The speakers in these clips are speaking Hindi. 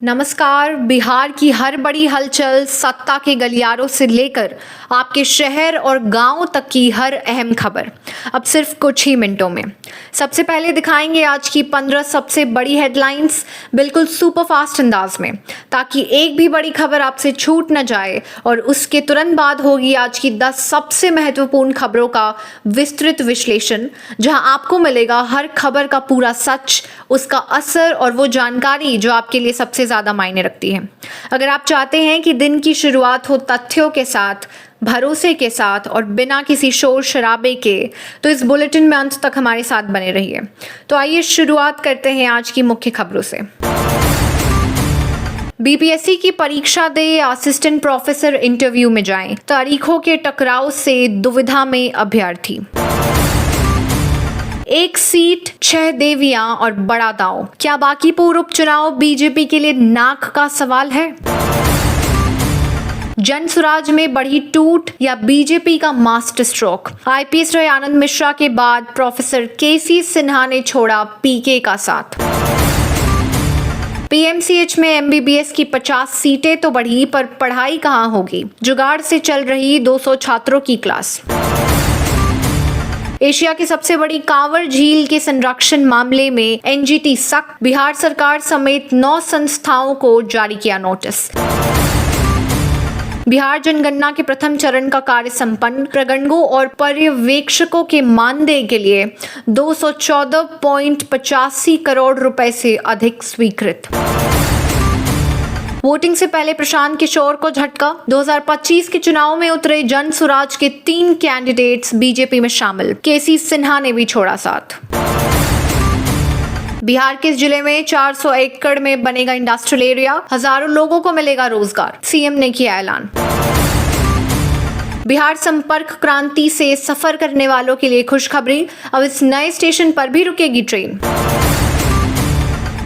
नमस्कार। बिहार की हर बड़ी हलचल, सत्ता के गलियारों से लेकर आपके शहर और गांव तक की हर अहम खबर अब सिर्फ कुछ ही मिनटों में। सबसे पहले दिखाएंगे आज की 15 सबसे बड़ी हेडलाइंस बिल्कुल सुपर फास्ट अंदाज में, ताकि एक भी बड़ी खबर आपसे छूट न जाए। और उसके तुरंत बाद होगी आज की 10 सबसे महत्वपूर्ण खबरों का विस्तृत विश्लेषण, जहां आपको मिलेगा हर खबर का पूरा सच, उसका असर और वो जानकारी जो आपके लिए सबसे ज्यादा मायने रखती है। अगर आप चाहते हैं कि दिन की शुरुआत हो तथ्यों के साथ, भरोसे के साथ और बिना किसी शोर शराबे के, तो इस बुलेटिन में अंत तक हमारे साथ बने रहिए। तो आइए शुरुआत करते हैं आज की मुख्य खबरों से। बीपीएससी की परीक्षा दे, असिस्टेंट प्रोफेसर इंटरव्यू में जाएं, तारीखों के टकराव से दुविधा में अभ्यर्थी। एक सीट, 6 देवियां और बड़ा दांव, क्या बांकीपुर उपचुनाव बीजेपी के लिए नाक का सवाल है? जनसुराज में बढ़ी टूट या बीजेपी का मास्टर स्ट्रोक? आईपीएस रहे आनंद मिश्रा के बाद प्रोफेसर केसी सिन्हा ने छोड़ा पीके का साथ। पीएमसीएच में एमबीबीएस की 50 सीटें तो बढ़ी, पर पढ़ाई कहां होगी? जुगाड़ से चल रही 200 छात्रों की क्लास। एशिया की सबसे बड़ी कांवर झील के संरक्षण मामले में एनजीटी सख्त, बिहार सरकार समेत 9 संस्थाओं को जारी किया नोटिस। बिहार जनगणना के प्रथम चरण का कार्य संपन्न, प्रगणकों और पर्यवेक्षकों के मानदेय के लिए 214.85 करोड़ रुपए से अधिक स्वीकृत। वोटिंग से पहले प्रशांत किशोर को झटका, 2025 के चुनाव में उतरे जनसुराज के 3 कैंडिडेट्स बीजेपी में शामिल, केसी सिन्हा ने भी छोड़ा साथ। बिहार के इस जिले में 400 एकड़ में बनेगा इंडस्ट्रियल एरिया, हजारों लोगों को मिलेगा रोजगार, सीएम ने किया ऐलान। बिहार संपर्क क्रांति से सफर करने वालों के लिए खुशखबरी, अब इस नए स्टेशन पर भी रुकेगी ट्रेन।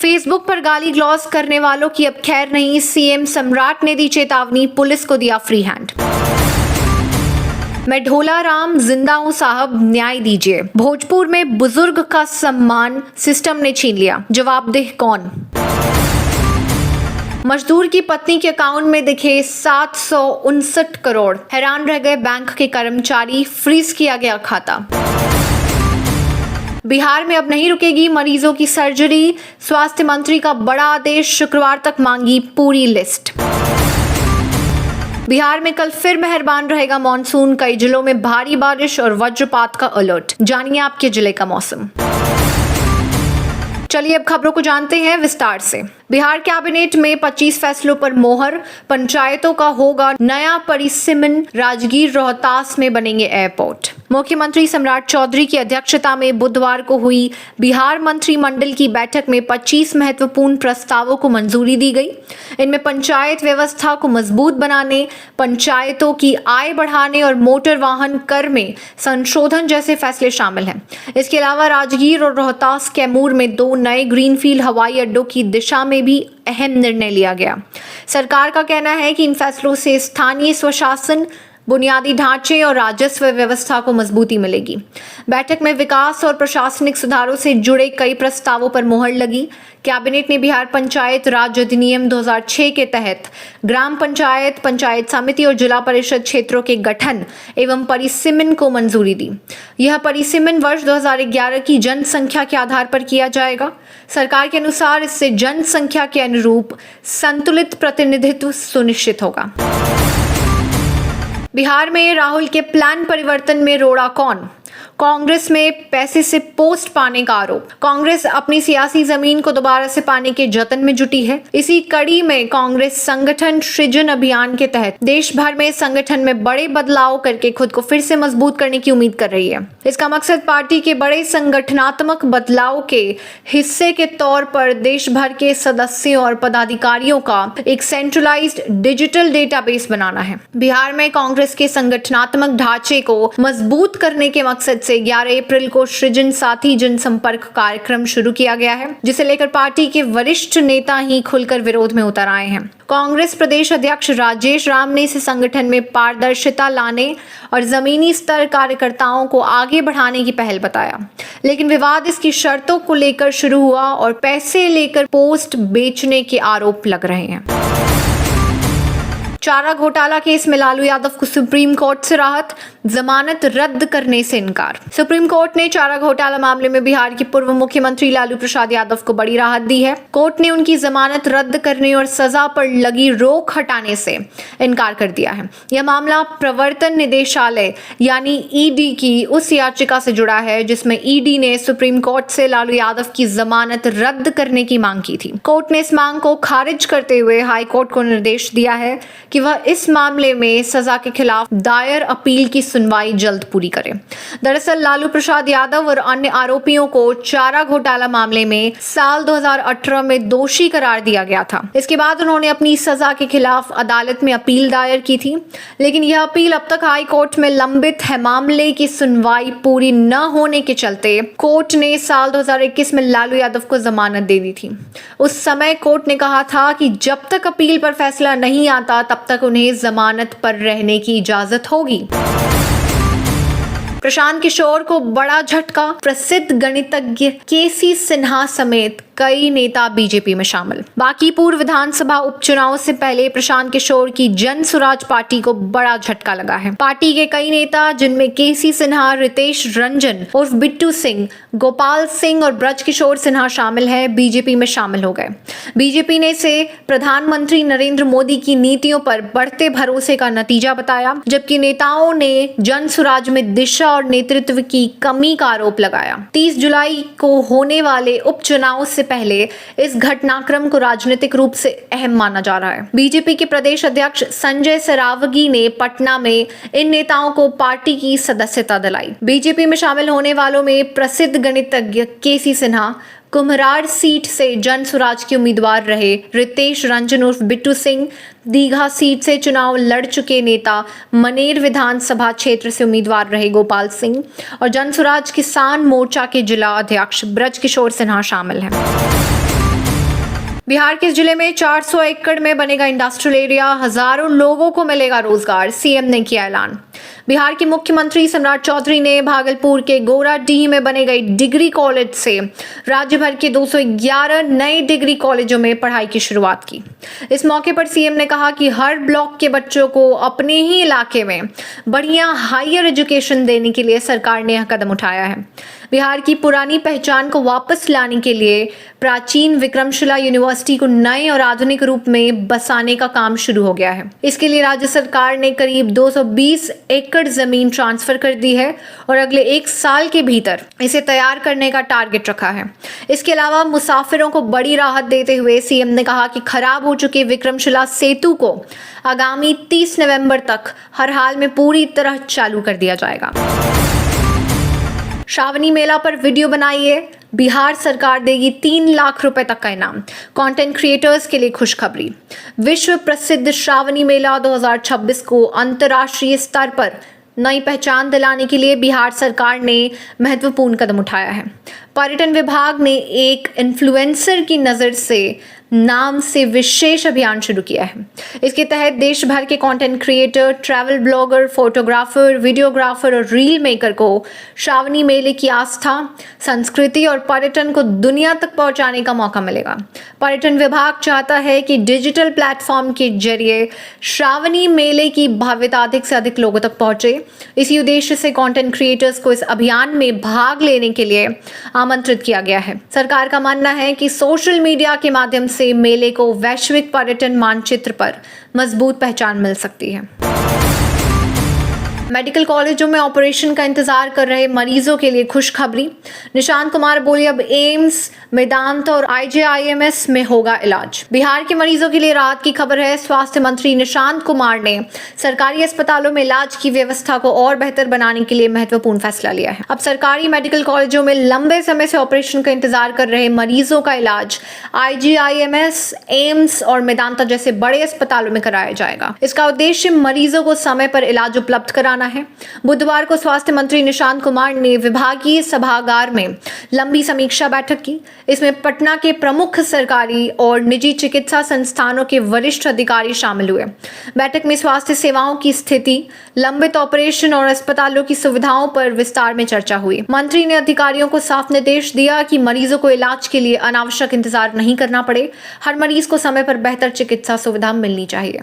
फेसबुक पर गाली ग्लॉस करने वालों की अब खैर नहीं, सीएम सम्राट ने दी चेतावनी, पुलिस को दिया फ्री हैंड। मैं ढोला राम जिंदा हूं साहब, न्याय दीजिए। भोजपुर में बुजुर्ग का सम्मान सिस्टम ने छीन लिया, जवाबदेह कौन? मजदूर की पत्नी के अकाउंट में दिखे 759 करोड़, हैरान रह गए बैंक के कर्मचारी, फ्रीज किया गया खाता। बिहार में अब नहीं रुकेगी मरीजों की सर्जरी, स्वास्थ्य मंत्री का बड़ा आदेश, शुक्रवार तक मांगी पूरी लिस्ट। बिहार में कल फिर मेहरबान रहेगा मॉनसून, कई जिलों में भारी बारिश और वज्रपात का अलर्ट। जानिए आपके जिले का मौसम। चलिए अब खबरों को जानते हैं विस्तार से। बिहार कैबिनेट में 25 फैसलों पर मोहर, पंचायतों का होगा नया परिसीमन, राजगीर रोहतास में बनेंगे एयरपोर्ट। मुख्यमंत्री सम्राट चौधरी की अध्यक्षता में बुधवार को हुई बिहार मंत्रिमंडल की बैठक में 25 महत्वपूर्ण प्रस्तावों को मंजूरी दी गई। इनमें पंचायत व्यवस्था को मजबूत बनाने, पंचायतों की आय बढ़ाने और मोटर वाहन कर में संशोधन जैसे फैसले शामिल हैं। इसके अलावा राजगीर और रोहतास कैमूर में 2 नए ग्रीनफील्ड हवाई अड्डों की दिशा में भी अहम निर्णय लिया गया। सरकार का कहना है कि इन फैसलों से स्थानीय स्वशासन, बुनियादी ढांचे और राजस्व व्यवस्था को मजबूती मिलेगी। बैठक में विकास और प्रशासनिक सुधारों से जुड़े कई प्रस्तावों पर मोहर लगी। कैबिनेट ने बिहार पंचायत राज अधिनियम 2006 के तहत ग्राम पंचायत, पंचायत समिति और जिला परिषद क्षेत्रों के गठन एवं परिसीमन को मंजूरी दी। यह परिसीमन वर्ष 2011 की जनसंख्या के आधार पर किया जाएगा। सरकार के अनुसार इससे जनसंख्या के अनुरूप संतुलित प्रतिनिधित्व सुनिश्चित होगा। बिहार में राहुल के प्लान परिवर्तन में रोड़ा कौन? कांग्रेस में पैसे से पोस्ट पाने का आरोप। कांग्रेस अपनी सियासी जमीन को दोबारा से पाने के जतन में जुटी है। इसी कड़ी में कांग्रेस संगठन सृजन अभियान के तहत देश भर में संगठन में बड़े बदलाव करके खुद को फिर से मजबूत करने की उम्मीद कर रही है। इसका मकसद पार्टी के बड़े संगठनात्मक बदलाव के हिस्से के तौर पर देश भर के सदस्यों और पदाधिकारियों का एक सेंट्रलाइज्ड डिजिटल डेटाबेस बनाना है। बिहार में कांग्रेस के संगठनात्मक ढांचे को मजबूत करने के मकसद से 11 अप्रैल को सृजन साथ ही जनसंपर्क कार्यक्रम शुरू किया गया है, जिसे लेकर पार्टी के वरिष्ठ नेता ही खुलकर विरोध में उतर आए हैं। कांग्रेस प्रदेश अध्यक्ष राजेश राम ने इसे संगठन में पारदर्शिता लाने और जमीनी स्तर कार्यकर्ताओं को आगे बढ़ाने की पहल बताया, लेकिन विवाद इसकी शर्तों को लेकर शुरू हुआ और पैसे लेकर पोस्ट बेचने के आरोप लग रहे हैं। चारा घोटाला केस में लालू यादव को सुप्रीम कोर्ट से राहत, जमानत रद्द करने से इनकार। सुप्रीम कोर्ट ने चारा घोटाला मामले में बिहार के पूर्व मुख्यमंत्री लालू प्रसाद यादव को बड़ी राहत दी है। कोर्ट ने उनकी जमानत रद्द करने और सजा पर लगी रोक हटाने से इनकार कर दिया है। यह मामला प्रवर्तन निदेशालय यानी ईडी की उस याचिका से जुड़ा है जिसमें ईडी ने सुप्रीम कोर्ट से लालू यादव की जमानत रद्द करने की मांग की थी। कोर्ट ने इस मांग को खारिज करते हुए हाई कोर्ट को निर्देश दिया है कि वह इस मामले में सजा के खिलाफ दायर अपील की सुनवाई जल्द पूरी करे। दरअसल लालू प्रसाद यादव और अन्य आरोपियों को चारा घोटाला मामले में साल 2018 में दोषी करार दिया गया था। इसके बाद उन्होंने अपनी सजा के खिलाफ अदालत में अपील दायर की थी, लेकिन यह अपील अब तक हाई कोर्ट में लंबित है। मामले की सुनवाई पूरी न होने के चलते कोर्ट ने साल 2021 में लालू यादव को जमानत दे दी थी। उस समय कोर्ट ने कहा था कि जब तक अपील पर फैसला नहीं आता तब तक उन्हें जमानत पर रहने की इजाजत होगी। प्रशांत किशोर को बड़ा झटका, प्रसिद्ध गणितज्ञ केसी सिन्हा समेत कई नेता बीजेपी में शामिल। बांकीपुर विधानसभा उपचुनाव से पहले प्रशांत किशोर की जन स्वराज पार्टी को बड़ा झटका लगा है। पार्टी के कई नेता जिनमें केसी सिन्हा, रितेश रंजन उर्फ बिट्टू सिंह, गोपाल सिंह और ब्रज किशोर सिन्हा शामिल हैं, बीजेपी में शामिल हो गए। बीजेपी ने इसे प्रधानमंत्री नरेंद्र मोदी की नीतियों पर बढ़ते भरोसे का नतीजा बताया, जबकि नेताओं ने जन स्वराज में दिशा और नेतृत्व की कमी का आरोप लगाया। 30 जुलाई को होने वाले उपचुनाव से पहले इस घटनाक्रम को राजनीतिक रूप से अहम माना जा रहा है। बीजेपी के प्रदेश अध्यक्ष संजय सरावगी ने पटना में इन नेताओं को पार्टी की सदस्यता दिलाई। बीजेपी में शामिल होने वालों में प्रसिद्ध गणितज्ञ केसी सिन्हा, कुम्हरार सीट से जन स्वराज के उम्मीदवार रहे रितेश रंजन उर्फ बिट्टू सिंह, दीघा सीट से चुनाव लड़ चुके नेता मनेर विधानसभा क्षेत्र से उम्मीदवार रहे गोपाल सिंह और जन स्वराज किसान मोर्चा के जिला अध्यक्ष ब्रज किशोर सिन्हा शामिल हैं। बिहार के जिले में 400 एकड़ में बनेगा इंडस्ट्रियल एरिया, हजारों लोगों को मिलेगा रोजगार, सीएम ने किया ऐलान। बिहार के मुख्यमंत्री सम्राट चौधरी ने भागलपुर के गोराडीह में बने गए डिग्री कॉलेज से राज्य भर के 211 नए डिग्री कॉलेजों में पढ़ाई की शुरुआत की। इस मौके पर सीएम ने कहा कि हर ब्लॉक के बच्चों को अपने ही इलाके में बढ़िया हायर एजुकेशन देने के लिए सरकार ने यह कदम उठाया है। बिहार की पुरानी पहचान को वापस लाने के लिए प्राचीन विक्रमशिला यूनिवर्सिटी को नए और आधुनिक रूप में बसाने का काम शुरू हो गया है। इसके लिए राज्य सरकार ने करीब 220 एकड़ जमीन ट्रांसफर कर दी है और अगले 1 साल के भीतर इसे तैयार करने का टारगेट रखा है। इसके अलावा मुसाफिरों को बड़ी राहत देते हुए सीएम ने कहा कि खराब हो चुके विक्रमशिला सेतु को आगामी 30 नवंबर तक हर हाल में पूरी तरह चालू कर दिया जाएगा। श्रावणी मेला पर वीडियो बनाइए, बिहार सरकार देगी 3 लाख रुपए तक का इनाम। कंटेंट क्रिएटर्स के लिए खुशखबरी। विश्व प्रसिद्ध श्रावणी मेला 2026 को अंतर्राष्ट्रीय स्तर पर नई पहचान दिलाने के लिए बिहार सरकार ने महत्वपूर्ण कदम उठाया है। पर्यटन विभाग ने एक इन्फ्लुएंसर की नज़र से नाम से विशेष अभियान शुरू किया है। इसके तहत देश भर के content creator, travel blogger, photographer, videographer और रील मेकर को श्रावणी मेले की आस्था, संस्कृति और पर्यटन को दुनिया तक पहुंचाने का मौका मिलेगा। पर्यटन विभाग चाहता है कि डिजिटल प्लेटफॉर्म के जरिए श्रावणी मेले की भव्यता अधिक से अधिक लोगों तक पहुंचे। इसी उद्देश्य से कंटेंट क्रिएटर्स को इस अभियान में भाग लेने के लिए आमंत्रित किया गया है। सरकार का मानना है कि सोशल मीडिया के माध्यम से मेले को वैश्विक पर्यटन मानचित्र पर मजबूत पहचान मिल सकती है। मेडिकल कॉलेजों में ऑपरेशन का इंतजार कर रहे मरीजों के लिए खुशखबरी। निशांत कुमार बोले अब एम्स, मेदांता और IJIMS में होगा इलाज। बिहार के मरीजों के लिए राहत की खबर है। स्वास्थ्य मंत्री निशांत कुमार ने सरकारी अस्पतालों में इलाज की व्यवस्था को और बेहतर बनाने के लिए महत्वपूर्ण फैसला लिया है। अब सरकारी मेडिकल कॉलेजों में लंबे समय से ऑपरेशन का इंतजार कर रहे मरीजों का इलाज IJIMS, एम्स और मेदांता जैसे बड़े अस्पतालों में कराया जाएगा। इसका उद्देश्य मरीजों को समय पर इलाज उपलब्ध कराना कराना है। बुधवार को स्वास्थ्य मंत्री निशांत कुमार ने विभागीय सभागार में लंबी समीक्षा बैठक की। इसमें पटना के प्रमुख सरकारी और निजी चिकित्सा संस्थानों के वरिष्ठ अधिकारी शामिल हुए। बैठक में स्वास्थ्य सेवाओं की स्थिति, लंबित ऑपरेशन और अस्पतालों की सुविधाओं पर विस्तार में चर्चा हुई। मंत्री ने अधिकारियों को साफ निर्देश दिया कि मरीजों को इलाज के लिए अनावश्यक इंतजार नहीं करना पड़े। हर मरीज को समय पर बेहतर चिकित्सा सुविधा मिलनी चाहिए।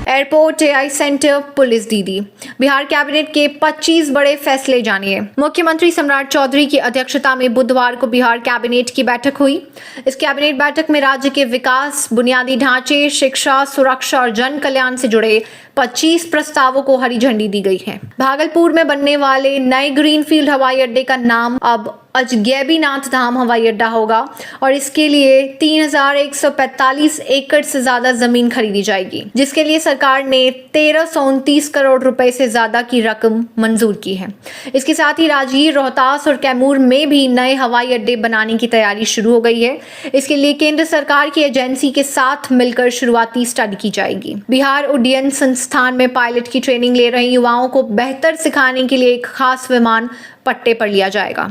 एयरपोर्ट, एआई सेंटर, पुलिस दीदी, बिहार कैबिनेट के 25 बड़े फैसले जानिए। मुख्यमंत्री सम्राट चौधरी की अध्यक्षता में बुधवार को बिहार कैबिनेट की बैठक हुई। इस कैबिनेट बैठक में राज्य के विकास, बुनियादी ढांचे, शिक्षा, सुरक्षा और जन कल्याण से जुड़े 25 प्रस्तावों को हरी झंडी दी गई है। भागलपुर में बनने वाले नए ग्रीनफील्ड हवाई अड्डे का नाम अब अजगैबीनाथ धाम हवाई अड्डा होगा और इसके लिए 3145 एकड़ से ज्यादा जमीन खरीदी जाएगी, जिसके लिए सरकार ने 1329 करोड़ रुपए से ज्यादा की रकम मंजूर की है। इसके साथ ही राजगीर, रोहतास और कैमूर में भी नए हवाई अड्डे बनाने की तैयारी शुरू हो गई है। इसके लिए केंद्र सरकार की एजेंसी के साथ मिलकर शुरुआती स्टडी की जाएगी। बिहार उड्डयन संस्थान में पायलट की ट्रेनिंग ले रहे युवाओं को बेहतर सिखाने के लिए एक खास विमान पट्टे पर लिया जाएगा।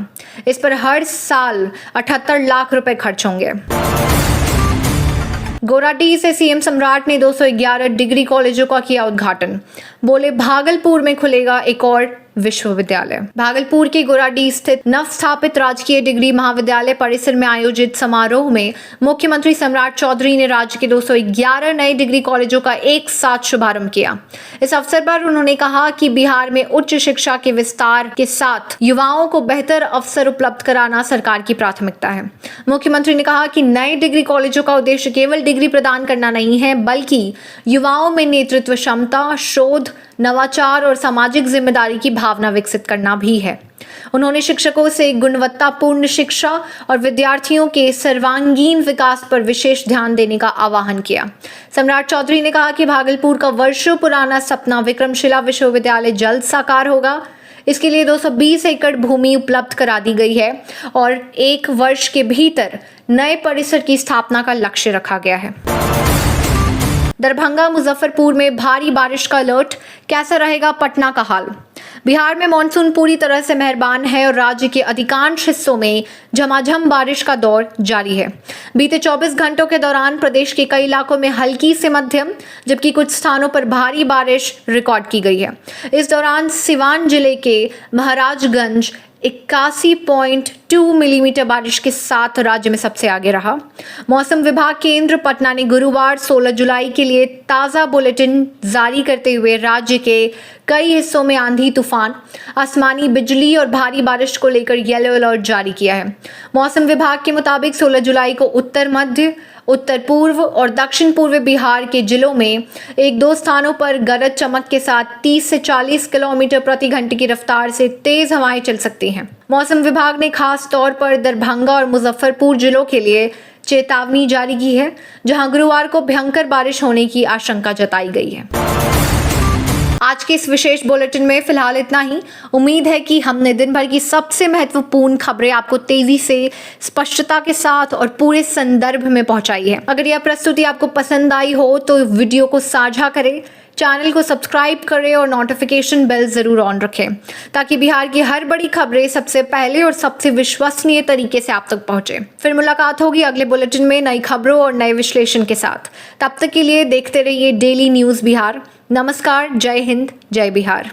इस पर हर साल 78 लाख रुपए खर्च होंगे। गोराडीह से सीएम सम्राट ने 211 डिग्री कॉलेजों का किया उद्घाटन। बोले, भागलपुर में खुलेगा एक और विश्वविद्यालय। भागलपुर के गोराडीह स्थित नवस्थापित राजकीय डिग्री महाविद्यालय परिसर में आयोजित समारोह में मुख्यमंत्री सम्राट चौधरी ने राज्य के 211 नए डिग्री कॉलेजों का एक साथ शुभारंभ किया। इस अवसर पर उन्होंने कहा कि बिहार में उच्च शिक्षा के विस्तार के साथ युवाओं को बेहतर अवसर उपलब्ध कराना सरकार की प्राथमिकता है। मुख्यमंत्री ने कहा कि नए डिग्री कॉलेजों का उद्देश्य केवल डिग्री प्रदान करना नहीं है, बल्कि युवाओं में नेतृत्व क्षमता, शोध, नवाचार और सामाजिक जिम्मेदारी की भावना विकसित करना भी है। उन्होंने शिक्षकों से गुणवत्तापूर्ण शिक्षा और विद्यार्थियों के सर्वांगीण विकास पर विशेष ध्यान देने का आह्वान किया। सम्राट चौधरी ने कहा कि भागलपुर का वर्षों पुराना सपना विक्रमशिला विश्वविद्यालय जल्द साकार होगा। इसके लिए 220 एकड़ भूमि उपलब्ध करा दी गई है और 1 वर्ष के भीतर नए परिसर की स्थापना का लक्ष्य रखा गया है। दरभंगा, मुजफ्फरपुर में भारी बारिश का अलर्ट, कैसा रहेगा पटना का हाल? बिहार में मानसून पूरी तरह से मेहरबान है और राज्य के अधिकांश हिस्सों में झमाझम बारिश का दौर जारी है। बीते 24 घंटों के दौरान प्रदेश के कई इलाकों में हल्की से मध्यम, जबकि कुछ स्थानों पर भारी बारिश रिकॉर्ड की गई है। इस दौरान सिवान जिले के महाराजगंज 81.2 मिलीमीटर बारिश के साथ राज्य में सबसे आगे रहा। मौसम विभाग केंद्र पटना ने गुरुवार 16 जुलाई के लिए ताज़ा बुलेटिन जारी करते हुए राज्य के कई हिस्सों में आंधी, तूफान, आसमानी बिजली और भारी बारिश को लेकर येलो अलर्ट जारी किया है। मौसम विभाग के मुताबिक 16 जुलाई को उत्तर मध्य, उत्तर पूर्व और दक्षिण पूर्व बिहार के जिलों में 1-2 स्थानों पर गरज चमक के साथ 30 से 40 किलोमीटर प्रति घंटे की रफ्तार से तेज हवाएं चल सकती हैं। मौसम विभाग ने खास तौर पर दरभंगा और मुजफ्फरपुर जिलों के लिए चेतावनी जारी की है, जहां गुरुवार को भयंकर बारिश होने की आशंका जताई गई है। आज के इस विशेष बुलेटिन में फिलहाल इतना ही। उम्मीद है कि हमने दिन भर की सबसे महत्वपूर्ण खबरें आपको तेजी से, स्पष्टता के साथ और पूरे संदर्भ में पहुंचाई है। अगर यह प्रस्तुति आपको पसंद आई हो तो वीडियो को साझा करें, चैनल को सब्सक्राइब करें और नोटिफिकेशन बेल जरूर ऑन रखें, ताकि बिहार की हर बड़ी खबरें सबसे पहले और सबसे विश्वसनीय तरीके से आप तक पहुंचे। फिर मुलाकात होगी अगले बुलेटिन में नई खबरों और नए विश्लेषण के साथ। तब तक के लिए देखते रहिए डेली न्यूज़ बिहार। नमस्कार, जय हिंद, जय बिहार।